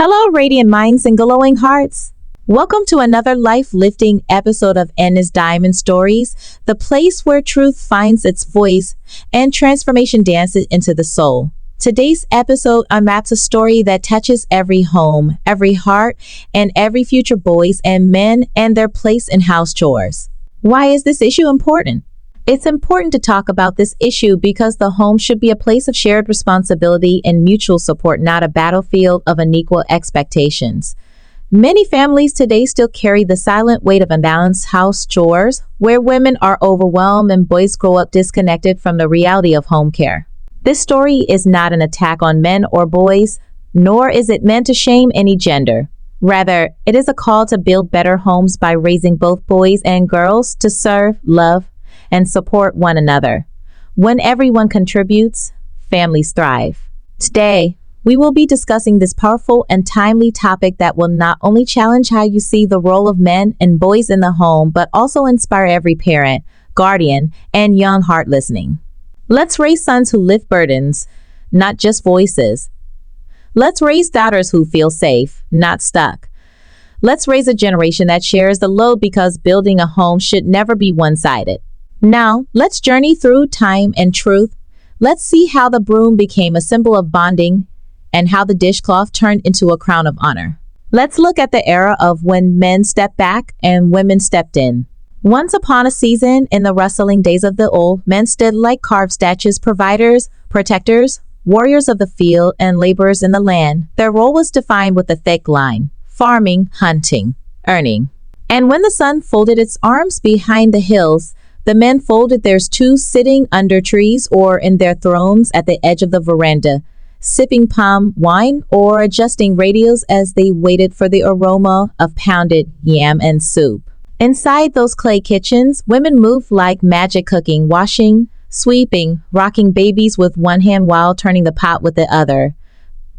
Hello, radiant minds and glowing hearts. Welcome to another life-lifting episode of Enny's Diamond Stories, the place where truth finds its voice and transformation dances into the soul. Today's episode unwraps a story that touches every home, every heart, and every future boys and men and their place in house chores. Why is this issue important? It's important to talk about this issue because the home should be a place of shared responsibility and mutual support, not a battlefield of unequal expectations. Many families today still carry the silent weight of unbalanced house chores, where women are overwhelmed and boys grow up disconnected from the reality of home care. This story is not an attack on men or boys, nor is it meant to shame any gender. Rather, it is a call to build better homes by raising both boys and girls to serve, love, and support one another. When everyone contributes, families thrive. Today, we will be discussing this powerful and timely topic that will not only challenge how you see the role of men and boys in the home, but also inspire every parent, guardian, and young heart listening. Let's raise sons who lift burdens, not just voices. Let's raise daughters who feel safe, not stuck. Let's raise a generation that shares the load, because building a home should never be one-sided. Now, let's journey through time and truth. Let's see how the broom became a symbol of bonding and how the dishcloth turned into a crown of honor. Let's look at the era of when men stepped back and women stepped in. Once upon a season, in the rustling days of the old, men stood like carved statues, providers, protectors, warriors of the field, and laborers in the land. Their role was defined with a thick line: farming, hunting, earning. And when the sun folded its arms behind the hills, the men folded theirs too, sitting under trees or in their thrones at the edge of the veranda, sipping palm wine or adjusting radios as they waited for the aroma of pounded yam and soup. Inside those clay kitchens, women moved like magic, cooking, washing, sweeping, rocking babies with one hand while turning the pot with the other.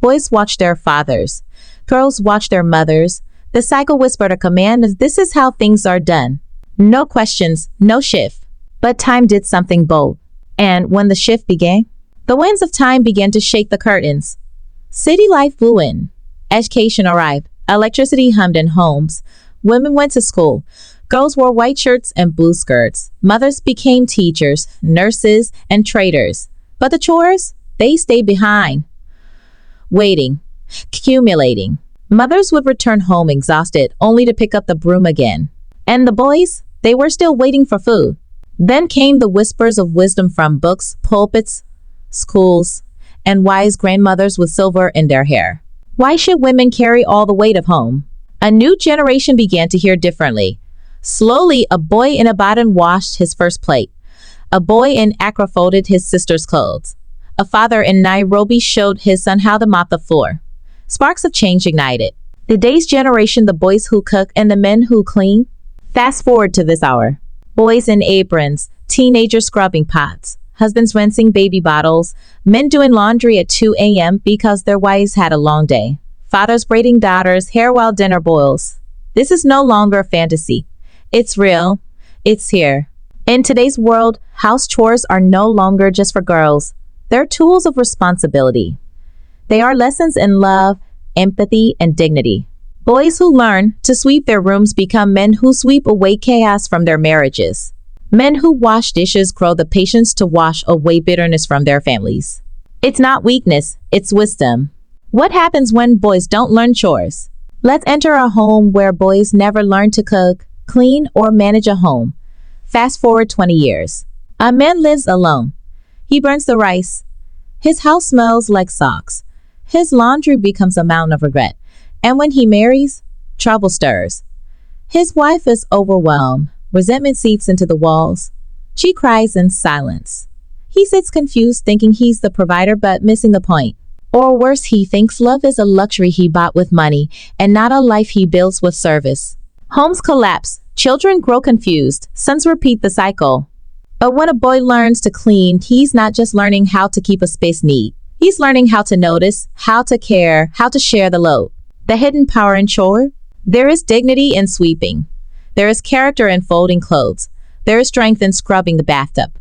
Boys watched their fathers. Girls watched their mothers. The cycle whispered a command of, "This is how things are done." No questions, no shift. But time did something bold. And when the shift began, the winds of time began to shake the curtains. City life blew in. Education arrived. Electricity hummed in homes. Women went to school. Girls wore white shirts and blue skirts. Mothers became teachers, nurses, and traders. But the chores, they stayed behind. Waiting. Accumulating. Mothers would return home exhausted, only to pick up the broom again. And the boys, they were still waiting for food. Then came the whispers of wisdom from books, pulpits, schools, and wise grandmothers with silver in their hair. Why should women carry all the weight of home? A new generation began to hear differently. Slowly, a boy in Ibadan washed his first plate. A boy in Accra folded his sister's clothes. A father in Nairobi showed his son how to mop the floor. Sparks of change ignited. Today's generation, the boys who cook and the men who clean. Fast forward to this hour. Boys in aprons, teenagers scrubbing pots, husbands rinsing baby bottles, men doing laundry at 2 a.m. because their wives had a long day, fathers braiding daughters' hair while dinner boils. This is no longer a fantasy. It's real. It's here. In today's world, house chores are no longer just for girls. They're tools of responsibility. They are lessons in love, empathy, and dignity. Boys who learn to sweep their rooms become men who sweep away chaos from their marriages. Men who wash dishes grow the patience to wash away bitterness from their families. It's not weakness, it's wisdom. What happens when boys don't learn chores? Let's enter a home where boys never learn to cook, clean, or manage a home. Fast forward 20 years. A man lives alone. He burns the rice. His house smells like socks. His laundry becomes a mountain of regret. And when he marries, trouble stirs. His wife is overwhelmed. Resentment seeps into the walls. She cries in silence. He sits confused, thinking he's the provider but missing the point. Or worse, he thinks love is a luxury he bought with money and not a life he builds with service. Homes collapse. Children grow confused. Sons repeat the cycle. But when a boy learns to clean, he's not just learning how to keep a space neat. He's learning how to notice, how to care, how to share the load. The hidden power in chore? There is dignity in sweeping. There is character in folding clothes. There is strength in scrubbing the bathtub.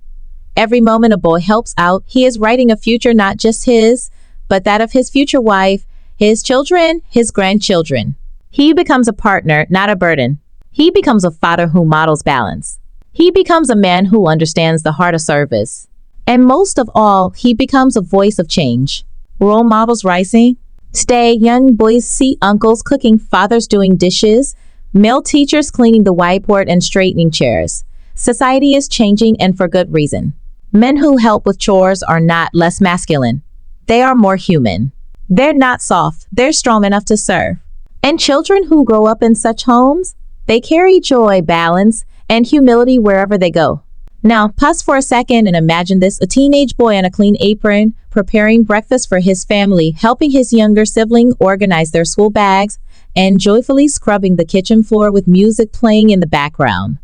Every moment a boy helps out, he is writing a future not just his, but that of his future wife, his children, his grandchildren. He becomes a partner, not a burden. He becomes a father who models balance. He becomes a man who understands the heart of service. And most of all, he becomes a voice of change. Role models rising. Today, young boys see uncles cooking, fathers doing dishes, male teachers cleaning the whiteboard and straightening chairs. Society is changing, and for good reason. Men who help with chores are not less masculine. They are more human. They're not soft. They're strong enough to serve. And children who grow up in such homes, they carry joy, balance, and humility wherever they go. Now, pause for a second and imagine this: a teenage boy in a clean apron, preparing breakfast for his family, helping his younger sibling organize their school bags, and joyfully scrubbing the kitchen floor with music playing in the background.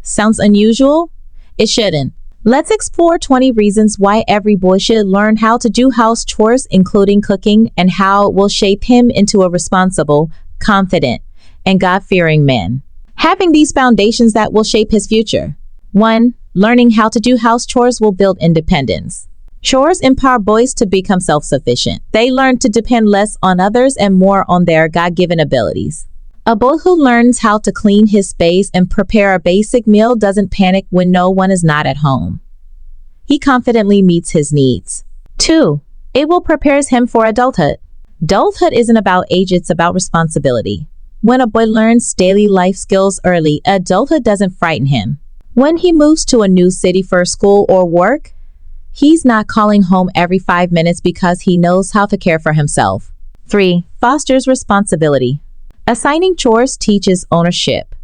Sounds unusual? It shouldn't. Let's explore 20 reasons why every boy should learn how to do house chores, including cooking, and how it will shape him into a responsible, confident, and God-fearing man. Having these foundations that will shape his future. 1. Learning how to do house chores will build independence. Chores empower boys to become self-sufficient. They learn to depend less on others and more on their God-given abilities. A boy who learns how to clean his space and prepare a basic meal doesn't panic when no one is not at home. He confidently meets his needs. 2. It will prepare him for adulthood. Adulthood isn't about age, it's about responsibility. When a boy learns daily life skills early, adulthood doesn't frighten him. When he moves to a new city for school or work, he's not calling home every 5 minutes because he knows how to care for himself. 3. Fosters responsibility. Assigning chores teaches ownership.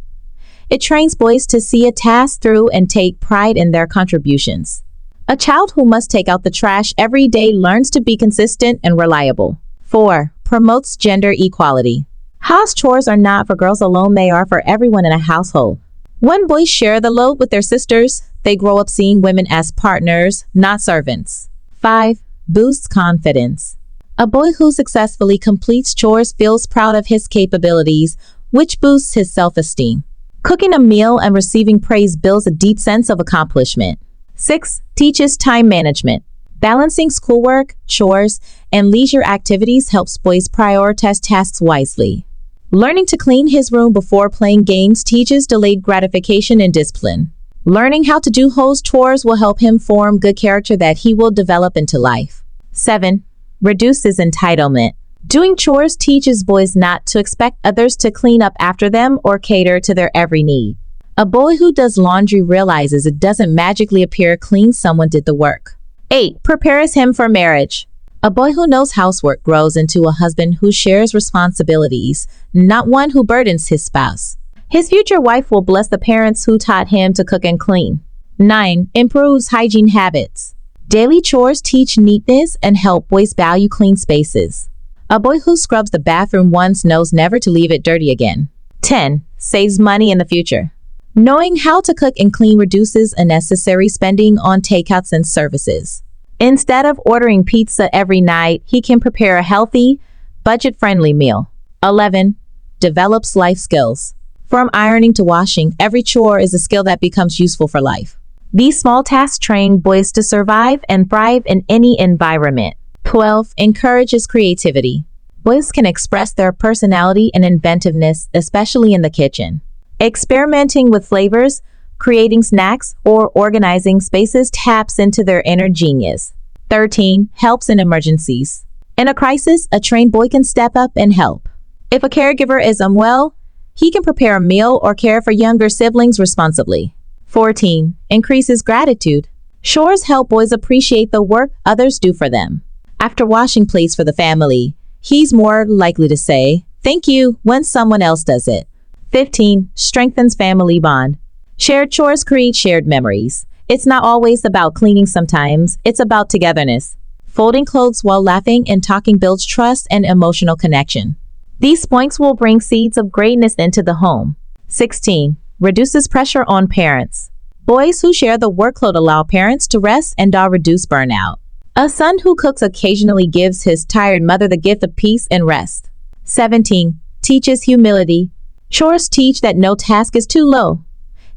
It trains boys to see a task through and take pride in their contributions. A child who must take out the trash every day learns to be consistent and reliable. 4. Promotes gender equality. House chores are not for girls alone, they are for everyone in a household. When boys share the load with their sisters, they grow up seeing women as partners, not servants. 5. Boosts confidence. A boy who successfully completes chores feels proud of his capabilities, which boosts his self-esteem. Cooking a meal and receiving praise builds a deep sense of accomplishment. 6. Teaches time management. Balancing schoolwork, chores, and leisure activities helps boys prioritize tasks wisely. Learning to clean his room before playing games teaches delayed gratification and discipline. Learning how to do house chores will help him form good character that he will develop into life. 7. Reduces entitlement. Doing chores teaches boys not to expect others to clean up after them or cater to their every need. A boy who does laundry realizes it doesn't magically appear clean, someone did the work. 8. Prepares him for marriage. A boy who knows housework grows into a husband who shares responsibilities, not one who burdens his spouse. His future wife will bless the parents who taught him to cook and clean. 9. Improves hygiene habits. Daily chores teach neatness and help boys value clean spaces. A boy who scrubs the bathroom once knows never to leave it dirty again. 10. Saves money in the future. Knowing how to cook and clean reduces unnecessary spending on takeouts and services. Instead of ordering pizza every night, he can prepare a healthy, budget-friendly meal. 11. Develops life skills. From ironing to washing, every chore is a skill that becomes useful for life. These small tasks train boys to survive and thrive in any environment. 12. Encourages creativity. Boys can express their personality and inventiveness, especially in the kitchen. Experimenting with flavors, creating snacks, or organizing spaces taps into their inner genius. 13. Helps in emergencies. In a crisis, a trained boy can step up and help. If a caregiver is unwell, he can prepare a meal or care for younger siblings responsibly. 14. Increases gratitude. Chores help boys appreciate the work others do for them. After washing plates for the family, he's more likely to say, "Thank you," when someone else does it. 15. Strengthens family bond. Shared chores create shared memories. It's not always about cleaning, sometimes it's about togetherness. Folding clothes while laughing and talking builds trust and emotional connection. These points will bring seeds of greatness into the home. 16. Reduces pressure on parents. Boys who share the workload allow parents to rest and reduce burnout. A son who cooks occasionally gives his tired mother the gift of peace and rest. 17. Teaches humility. Chores teach that no task is too low.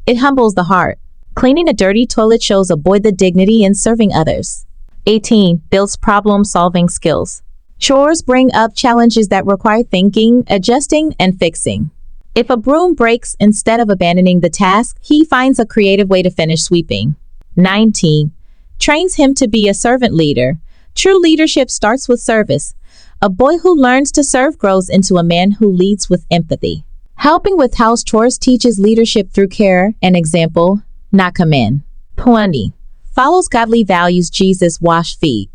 It humbles the heart. Cleaning a dirty toilet shows a boy the dignity in serving others. 18. Builds problem-solving skills. Chores bring up challenges that require thinking, adjusting, and fixing. If a broom breaks, instead of abandoning the task, he finds a creative way to finish sweeping. 19. Trains him to be a servant leader. True leadership starts with service. A boy who learns to serve grows into a man who leads with empathy. Helping with house chores teaches leadership through care and example, not command. 20. Follows godly values. Jesus washed feet.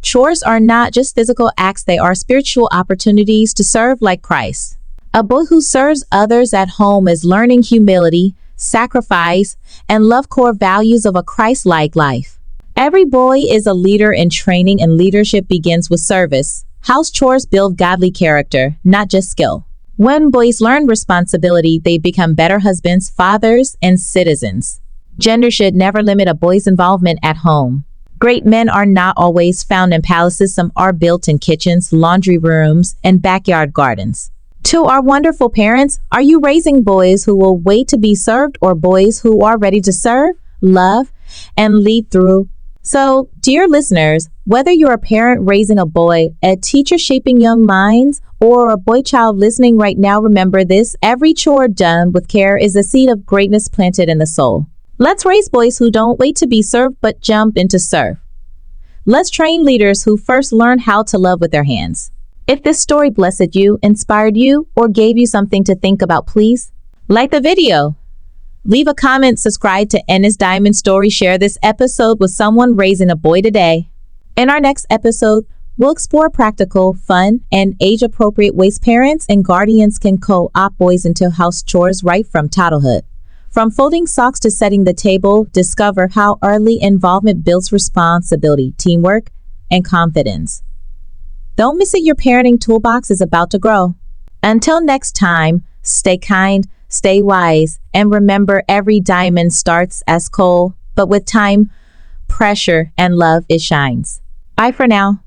Chores are not just physical acts, they are spiritual opportunities to serve like Christ. A boy who serves others at home is learning humility, sacrifice, and love, core values of a Christ-like life. Every boy is a leader in training, and leadership begins with service. House chores build godly character, not just skill. When boys learn responsibility, they become better husbands, fathers, and citizens. Gender should never limit a boy's involvement at home. Great men are not always found in palaces. Some are built in kitchens, laundry rooms, and backyard gardens. To our wonderful parents, are you raising boys who will wait to be served, or boys who are ready to serve, love, and lead through? So, dear listeners, whether you're a parent raising a boy, a teacher shaping young minds, or a boy child listening right now, remember this: every chore done with care is a seed of greatness planted in the soul. Let's raise boys who don't wait to be served but jump in to serve. Let's train leaders who first learn how to love with their hands. If this story blessed you, inspired you, or gave you something to think about, please like the video, leave a comment, subscribe to Enny's Diamond Story, share this episode with someone raising a boy today. In our next episode, we'll explore practical, fun, and age-appropriate ways parents and guardians can co-opt boys into house chores right from toddlerhood. From folding socks to setting the table, discover how early involvement builds responsibility, teamwork, and confidence. Don't miss it, your parenting toolbox is about to grow. Until next time, stay kind, stay wise, and remember, every diamond starts as coal, but with time, pressure, and love, it shines. Bye for now.